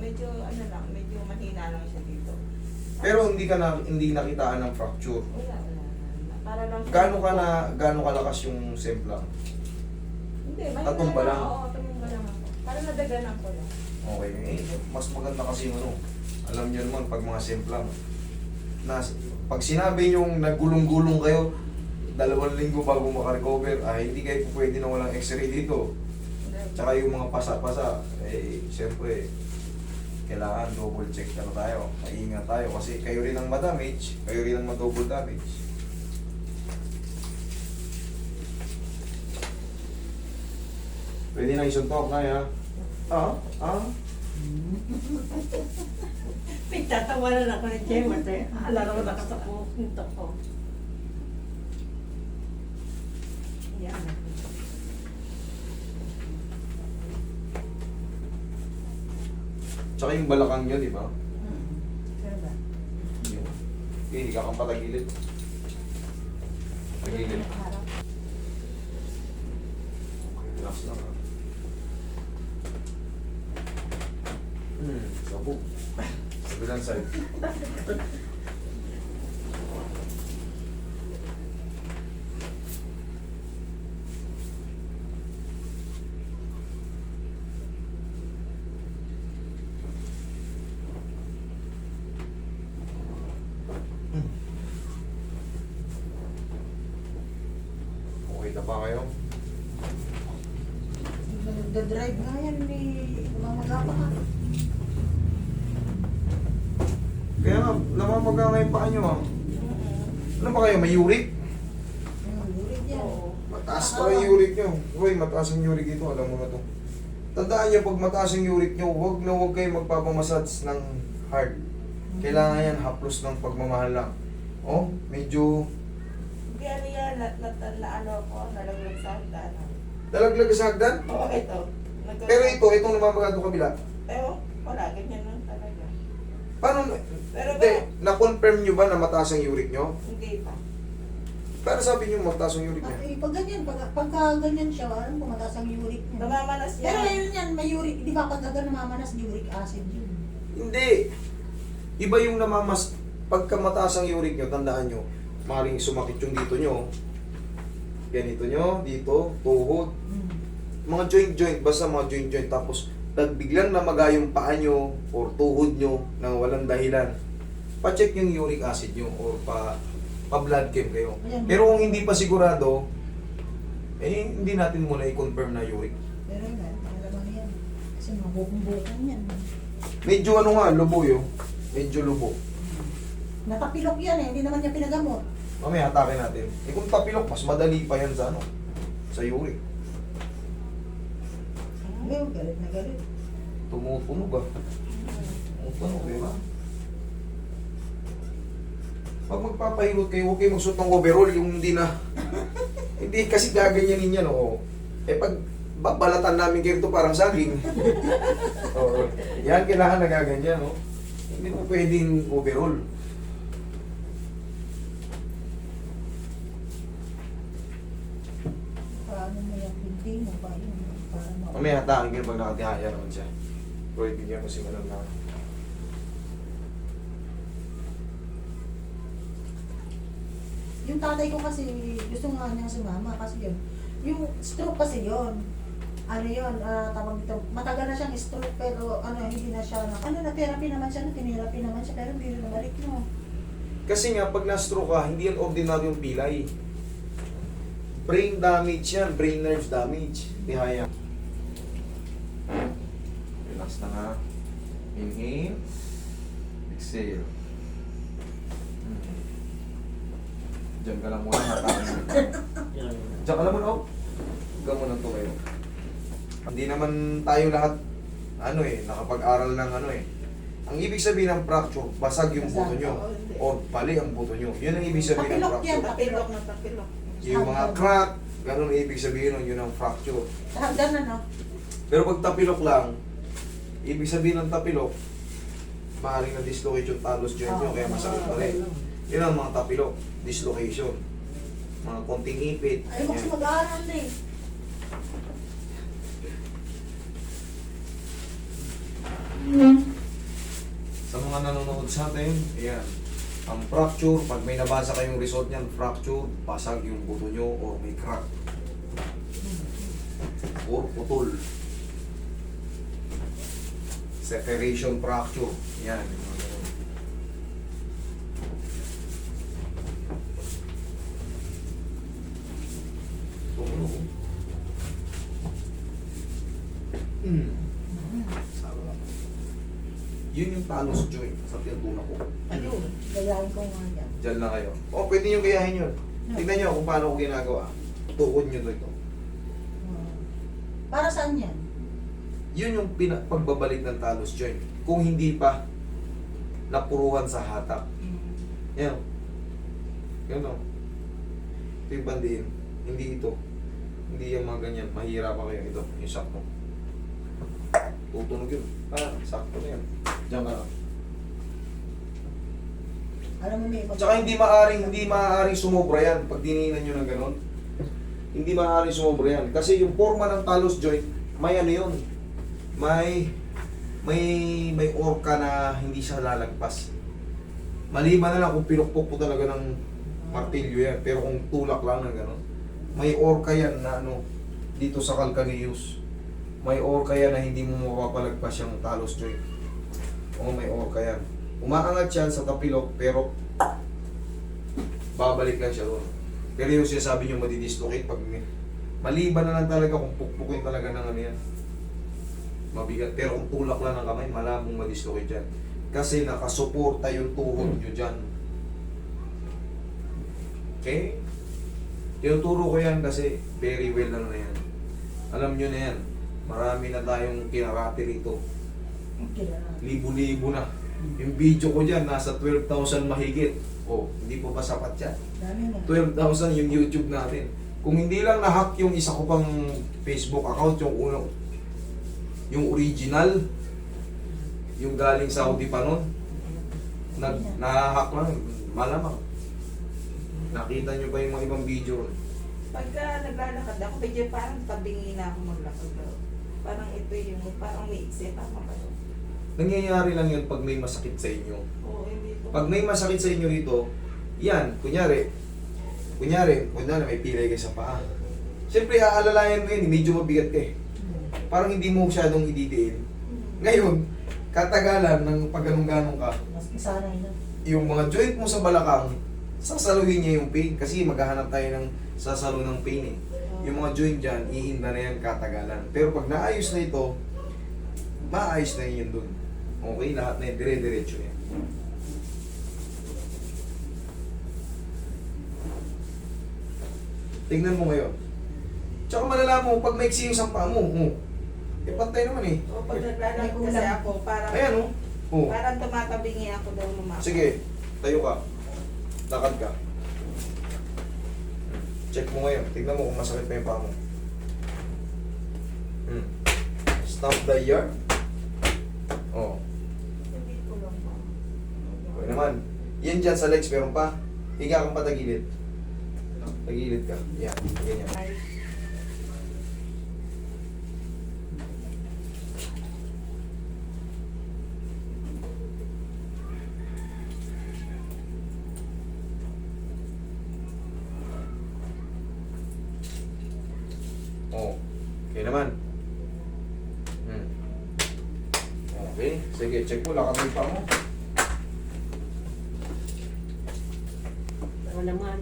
medyo ano lang, medyo mahina lang siya dito. Pero hindi nakitaan ng fracture. Wala. Para lang siya. Gaano kalakas yung semplang? Hindi, mahina Tatumba lang? Oo, tumumba lang ako. Para nadaganan ko lang. Okay, mas maganda kasi yung ano. Alam niyo naman pag mga semplang. Pag sinabi yung nagulong-gulong kayo, 2 linggo bago makarecover, hindi kayo pwede na walang x-ray dito. Tsaka yung mga pasa-pasa, siyempre, kailangan double check na tayo. Maingat tayo kasi kayo rin ang ma-damage, kayo rin ang ma-double damage. Pwede na isuntok na ya. Pinagtatawanan ako ni Gemma. Alala ko nakasapunto ko. Yan. Tsaka yung balakang nyo, di ba? Pero ba? Hindi ka kang patagilid. Patagilid. Harap. Okay, relax lang ha. Sabog. Sa bilang side. Okay na ba kayo? Nagda-drive nga yan ni mamagapa ka. Kaya nga, namamaga nga yung paa nyo ha. Ano ba kayo, may uric? Ulit yan. Oo. Mataas pala yung uric nyo. Uy, mataas yung uric ito, alam mo na to. Tandaan nyo, pag mataas yung uric nyo, huwag kayo magpapamassage ng hard. Kailangan yan, haplos ng pagmamahal lang. Oh, medyo Hindi ano yan, ano ko, nalaglag sa hagdan. dalaglag sa hagdan. Oo, ito. Pero itong namamaga ito kabila. Pero wala, ganyan lang talaga. Paano, Pero hindi, na-confirm nyo ba na mataas ang uric nyo? Hindi pa. Pero sabi nyo mataas ang uric nyo. Pag ganyan, pagka ganyan siya, alam ko mataas ang uric niya. Namamanas Pero yan. yun yan, may uric, di ba pag namamanas, uric acid yun. Hindi. Iba yung namamas, pagka mataas ang uric nyo, tandaan nyo, maaaring sumakit yung dito nyo. Ganito nyo, dito, tuhod. Mga joint-joint, basta mga joint-joint. Tapos, pag biglang namaga yung paa nyo or tuhod nyo nang walang dahilan, pa-check yung uric acid nyo or pa-blood chem kayo. Ayan. Pero kung hindi pa sigurado, hindi natin muna i-confirm na uric. Pero yun, alam mo yan. Kasi mga bukong-bukong yan. Medyo ano nga, lubo yun. Medyo lubo. Natapilok yan eh, hindi naman niya pinagamot. Mamaya hatakin natin. Kung tapilok, mas madali pa yan sa ano, sa uric. Ngayon, galit na galit. Tumutunog ah. Tumutunog, di ba? Pag magpapahilot kayo, huwag kayo magsuot ng overall, yung hindi na... hindi kasi gaganyanin yan, oo. Pag babalatan namin kayo ito parang saging. Oo. Yan, kailangan nagaganyan, no? Hindi mo pwedeng overall. Paano mo yung hindi mo ba yun? Paano? Mamaya hatakin kayo pag nakatihaya naman siya. Pwede bigyan ko si Manang na. Yung tatay ko kasi, gusto nga niya sumama kasi yun. Yung stroke kasi yun. Ano yun, tawag dito, matagal na siyang stroke pero hindi na siya, na therapy naman siya, tinherapy naman siya pero hindi rin nabalik no. Kasi nga, pag na-stroke ka, hindi yan ordinaryong pilay. Brain damage yan, brain nerve damage. Tihaya. Relax na nga. Inhale. Exhale. Diyan ka lang muna, hatakan mo. Diyan ka lang muna, oh. Huwag ka muna to kayo. Hindi naman tayo lahat, nakapag-aral ng Ang ibig sabihin ng fracture, basag yung buto nyo. O mali ang buto nyo. Yun ang ibig sabihin ng Tapilok yan, fracture. Tapilok na tapilok. Yung mga crack, ganun ang ibig sabihin nun, yun ang fracture. Hagdan na no. Pero pag tapilok lang, ibig sabihin ng tapilok, maaaring na-dislocate yung talos joint nyo, kaya masakit pa rin. Yun ang mga tapilok, dislocation. Mga konting ipit. Ayaw mo kasi yan. mag-aaral na eh. mga nanonood sa atin, ayan. Ang fracture, pag may nabasa kayong result niyan, fracture, basag yung buto nyo, or may crack, or putol. Separation fracture, yan. Yung mga ganun. Sarap. Yun yung talus joint sa pinatuna ko. Ayun, gayahin ko nga yan. Diyan lang kayo. O, pwede nyo gayahin yun. Tignan nyo kung paano ko ginagawa. Tukod nyo to ito. Para saan yan? Yun yung pagbabalik ng talus joint. Kung hindi pa napuruhan sa hatak. Yan. Yan o. Ito yung bandiin. Hindi ito. Hindi yung mga ganyan. Mahira pa kayo. Ito, yung sakto. Tutunog yun. Ah, sakto na yan. Diyan ka na. Alam mo may Tsaka hindi maaaring sumobra yan pag diniinan nyo ng ganon. Hindi maaaring sumobra yan. Kasi yung forma ng talus joint, may ano yun. May orka na hindi siya lalagpas. Maliban na lang kung pinukpok po talaga ng martilyo yan. Pero kung tulak lang ng ganon, may orka yan na ano, dito sa calcaneus. May orka yan na hindi mo mapapalagpas yung talus joint. Oo, may orka yan. Umaangat yan sa tapilok, pero babalik lang siya doon. Pero yung sinasabi nyo madidislocate pag maliban na lang talaga kung pukpukin talaga ng ano yan. Mabigat. Pero kung tulak lang ng kamay, malamang madislocate yan. Kasi nakasuporta yung tuhod nyo dyan. Okay? Tinuturo ko yan kasi very well lang na yan. Alam nyo na yan. Marami na tayong kinarate rito. Libo-libo na. Yung video ko dyan, nasa 12,000 mahigit. Oh, hindi po ba sapat yan? Dami na. 12,000 yung YouTube natin. Kung hindi lang na-hack yung isa ko pang Facebook account, yung unang, yung original, yung galing Saudi pa nun, na-hack lang, malamang. Nakita nyo pa yung mga ibang video. Pagka naglalakad ako, medyo parang tabingi na ako maglakad. Parang ito yung, parang may ikse, tama ba yun? Nangyayari lang yun pag may masakit sa inyo. Oo, hindi ko. Pag may masakit sa inyo rito, yan, kunyari may pilay kayo sa paa. Siyempre, aalalayan mo yun, medyo mabigat ka eh. Parang hindi mo masyadong ididiin. Ngayon, katagalan ng pagganong-ganong ka, Mas isanay na. yung mga joint mo sa balakang, sasaluhin niya yung pain kasi maghahanap tayo ng sasalo ng pain eh. Yung mga joint dyan, iinda na yan katagalan. Pero pag naayos na ito, maayos na yun dun. Okay, lahat na yun, dire-diretso yan. Tingnan mo ngayon. Tsaka malalaman mo, pag maiksi yung sampa mo, eh pantay naman eh. O, pag naglalakad kasi ako, parang, Ayan oh. parang tumatabingi ako daw lumakad. Sige, tayo ka. Lakad ka. Check mo ngayon. Tignan mo kung masakit pa yung paa mo. Stop the yarn. Oh. Hindi ko lang pa. Okay naman. Yan dyan sa legs, meron pa. Higa kang patagilid. Tagilid ka. Yan. Ganyan. Ay, Oh. Okay naman. Okay. Sige, check mo. Lakad mo yung paa mo. Wala naman.